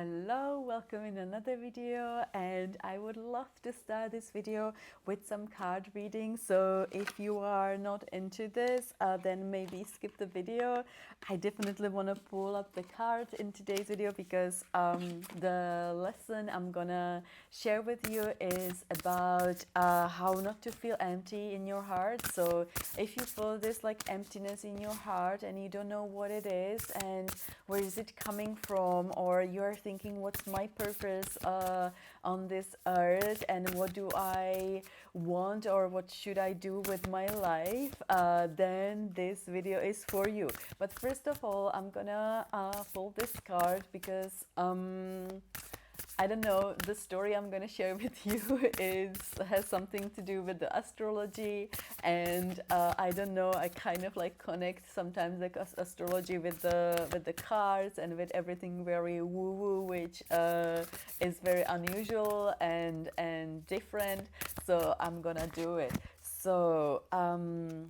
Hello, welcome in another video, and I would love to start this video with some card reading. So if you are not into this, then maybe skip the video. I definitely want to pull up the cards in today's video because the lesson I'm gonna share with you is about how not to feel empty in your heart. So if you feel this like emptiness in your heart and you don't know what it is and where is it coming from, or you're thinking what's my purpose on this earth and what do I want or what should I do with my life, then this video is for you. But first of all, I'm gonna pull this card because I don't know, the story I'm going to share with you has something to do with the astrology, and I don't know, I kind of like connect sometimes like astrology with the cards and with everything very woo-woo, which is very unusual and different, so I'm gonna do it. So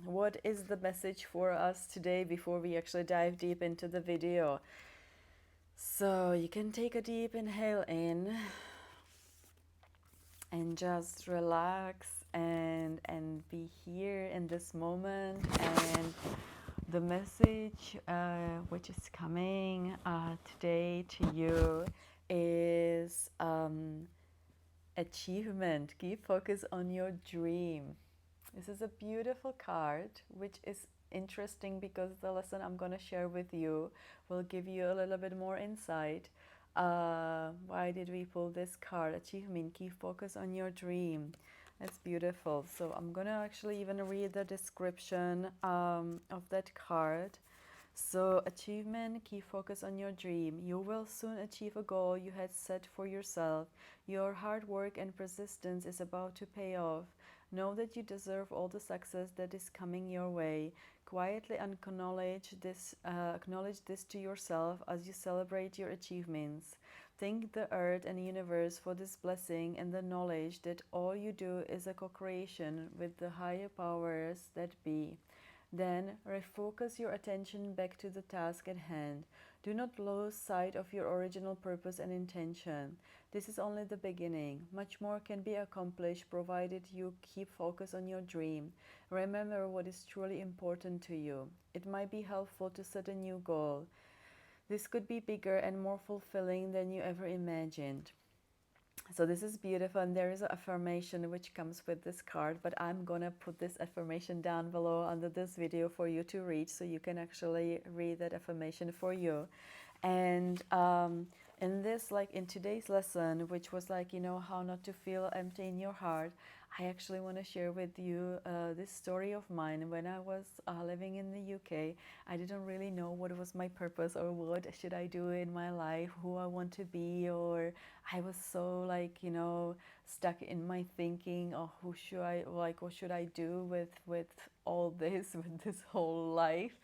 what is the message for us today before we actually dive deep into the video? So you can take a deep inhale in and just relax and be here in this moment. And the message which is coming today to you is achievement. Keep focus on your dream. This is a beautiful card, which is interesting because the lesson I'm going to share with you will give you a little bit more insight. Why did we pull this card? Achievement, keep focus on your dream. That's beautiful. So I'm going to actually even read the description of that card. So, achievement, keep focus on your dream. You will soon achieve a goal you had set for yourself. Your hard work and persistence is about to pay off. Know that you deserve all the success that is coming your way. Quietly acknowledge this to yourself as you celebrate your achievements. Thank the earth and universe for this blessing and the knowledge that all you do is a co-creation with the higher powers that be. Then refocus your attention back to the task at hand. Do not lose sight of your original purpose and intention. This is only the beginning. Much more can be accomplished provided you keep focus on your dream. Remember what is truly important to you. It might be helpful to set a new goal. This could be bigger and more fulfilling than you ever imagined. So this is beautiful, and there is an affirmation which comes with this card, but I'm gonna put this affirmation down below under this video for you to read, so you can actually read that affirmation for you. And in this, like in today's lesson, which was like, how not to feel empty in your heart, I actually want to share with you this story of mine. When I was living in the UK, I didn't really know what was my purpose or what should I do in my life, who I want to be, or I was so like, stuck in my thinking of who should I, like, what should I do with all this, with this whole life.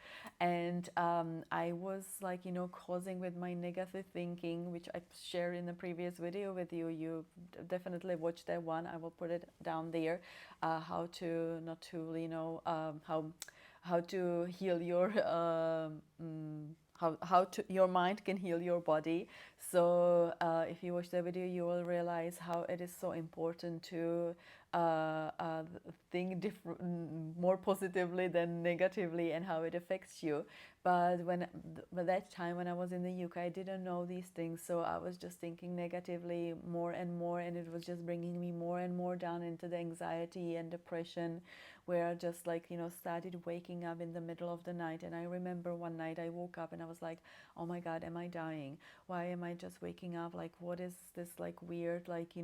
And I was like, causing with my negative thinking, which I shared in the previous video with you. You definitely watch that one. I will put it down there. How to not to, how to heal your how to your mind can heal your body. So if you watch the video, you will realize how it is so important to think more positively than negatively, and how it affects you. But by that time when I was in the UK, I didn't know these things, so I was just thinking negatively more and more, and it was just bringing me more and more down into the anxiety and depression, where I just like, started waking up in the middle of the night. And I remember one night I woke up and I was like, oh my God, am I dying? Why am I just waking up? Like, what is this like weird, like,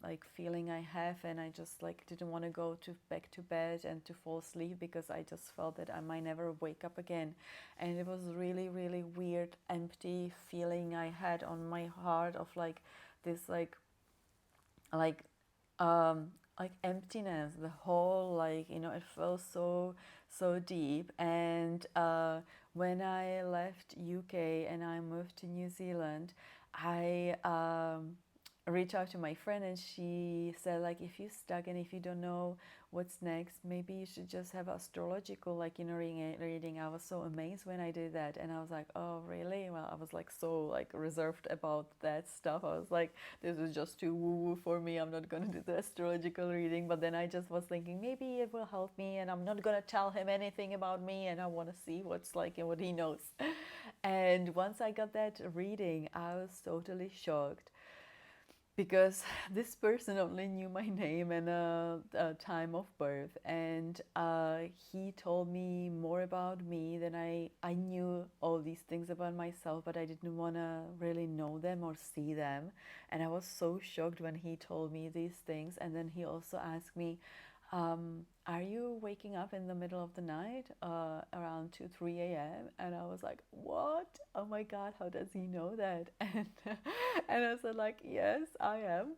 like feeling I have? And I just like didn't want to go back to bed and to fall asleep because I just felt that I might never wake up again. And it was really, really weird, empty feeling I had on my heart of like this, like um like emptiness, the whole, like, it felt so deep. And when I left UK and I moved to New Zealand, I reached out to my friend, and she said, like, if you're stuck and if you don't know what's next, maybe you should just have astrological, like, reading. I was so amazed when I did that, and I was like, oh really? Well, I was like so like reserved about that stuff. I was like, this is just too woo-woo for me. I'm not gonna do the astrological reading. But then I just was thinking, maybe it will help me, and I'm not gonna tell him anything about me, and I want to see what's like and what he knows. And once I got that reading, I was totally shocked, because this person only knew my name and time of birth, and he told me more about me than I knew all these things about myself, but I didn't want to really know them or see them. And I was so shocked when he told me these things. And then he also asked me, are you waking up in the middle of the night around 2, 3 a.m.? And I was like, what? Oh my God, how does he know that? And I said, like, yes, I am.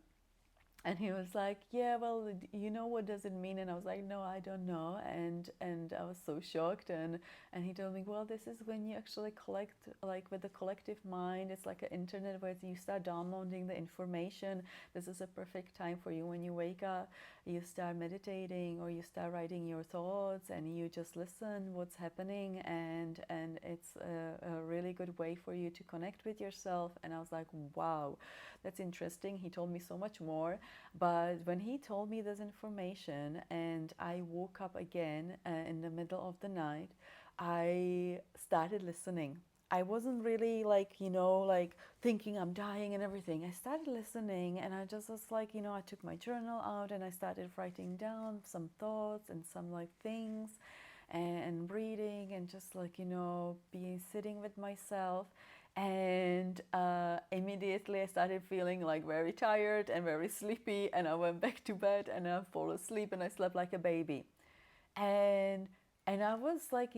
And he was like, yeah, well, you know, what does it mean? And I was like, no, I don't know. And I was so shocked. And he told me, well, this is when you actually collect, like with the collective mind, it's like an internet where you start downloading the information. This is a perfect time for you. When you wake up, you start meditating, or you start writing your thoughts, and you just listen what's happening. And it's a really good way for you to connect with yourself. And I was like, wow, that's interesting. He told me so much more. But when he told me this information and I woke up again in the middle of the night, I started listening. I wasn't really like, like thinking I'm dying and everything. I started listening, and I just was like, I took my journal out and I started writing down some thoughts and some like things, and breathing, and just like, being sitting with myself. And immediately I started feeling like very tired and very sleepy, and I went back to bed and I fall asleep, and I slept like a baby. and and I was like,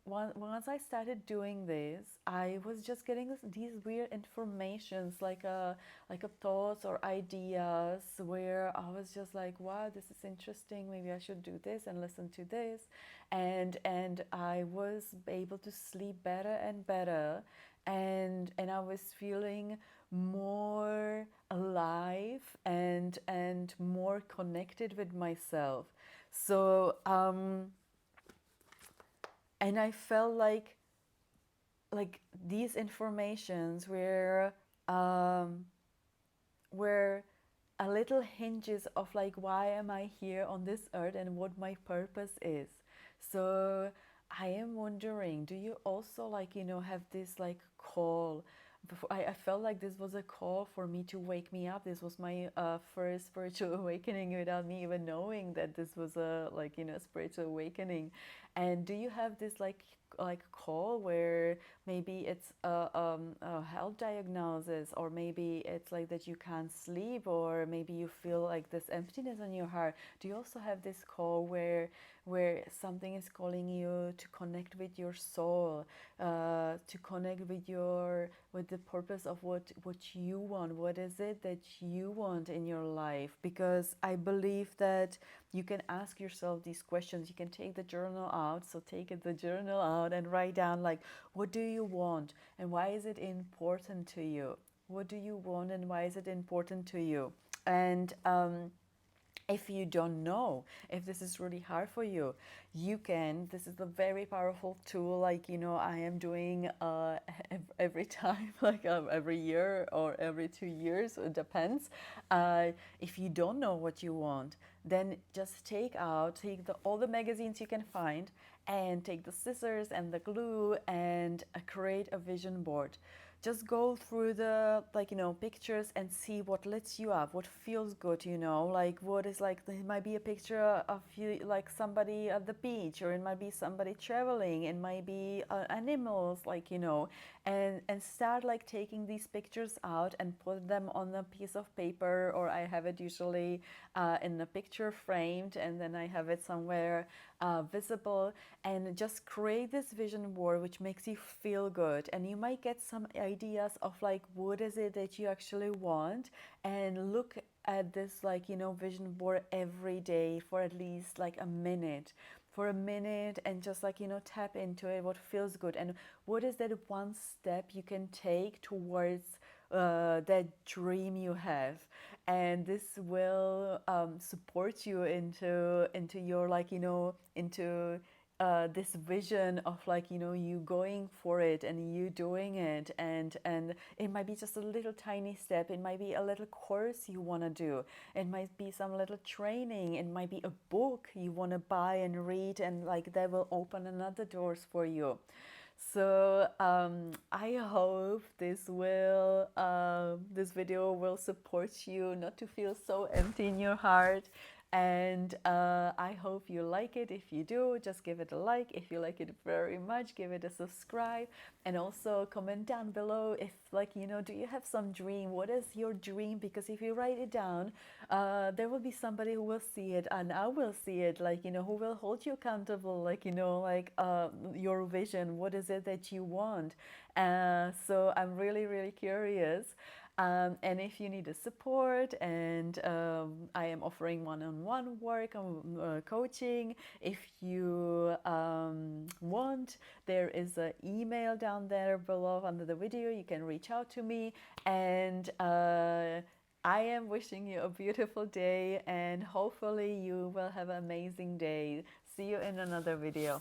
once I started doing this, I was just getting these weird informations, like a thoughts or ideas, where I was just like, wow, this is interesting, maybe I should do this and listen to this. And I was able to sleep better and better, and I was feeling more alive and more connected with myself. So, and I felt like these informations um, were a little hinges of like, why am I here on this earth and what my purpose is. So I am wondering, do you also like, have this like call? I felt like this was a call for me to wake me up. This was my first spiritual awakening without me even knowing that this was a like, spiritual awakening. And do you have this like call where maybe it's a health diagnosis, or maybe it's like that you can't sleep, or maybe you feel like this emptiness in your heart? Do you also have this call where something is calling you to connect with your soul, to connect with the purpose of what you want? What is it that you want in your life? Because I believe that you can ask yourself these questions. You can take the journal out. So the journal out and write down, like, what do you want and why is it important to you? What do you want and why is it important to you? And if you don't know, if this is really hard for you, this is a very powerful tool, like, I am doing every time, like every year or every 2 years, it depends. If you don't know what you want, then just take all the magazines you can find, and take the scissors and the glue, and create a vision board. Just go through the pictures and see what lets you up, what feels good, like what is like, it might be a picture of you, like somebody at the beach, or it might be somebody traveling, it might be animals, like, and start like taking these pictures out and put them on a piece of paper, or I have it usually in a picture framed, and then I have it somewhere visible, and just create this vision board which makes you feel good. And you might get some ideas of like, what is it that you actually want, and look at this vision board every day for at least like a minute, and just like, tap into it, what feels good, and what is that one step you can take towards that dream you have, and this will support you into your, like, into this vision of, like, you going for it and you doing it, and it might be just a little tiny step, it might be a little course you want to do, it might be some little training, it might be a book you want to buy and read, and like that will open another doors for you. So I hope this video will support you not to feel so empty in your heart. And I hope you like it. If you do, just give it a like. If you like it very much, give it a subscribe. And also comment down below if, like, do you have some dream? What is your dream? Because if you write it down, there will be somebody who will see it, and I will see it, like, who will hold you accountable, like, like your vision. What is it that you want? So I'm really, really curious. And if you need a support, and I am offering one-on-one work, coaching. If you want, there is an email down there below under the video. You can reach out to me, and I am wishing you a beautiful day, and hopefully you will have an amazing day. See you in another video.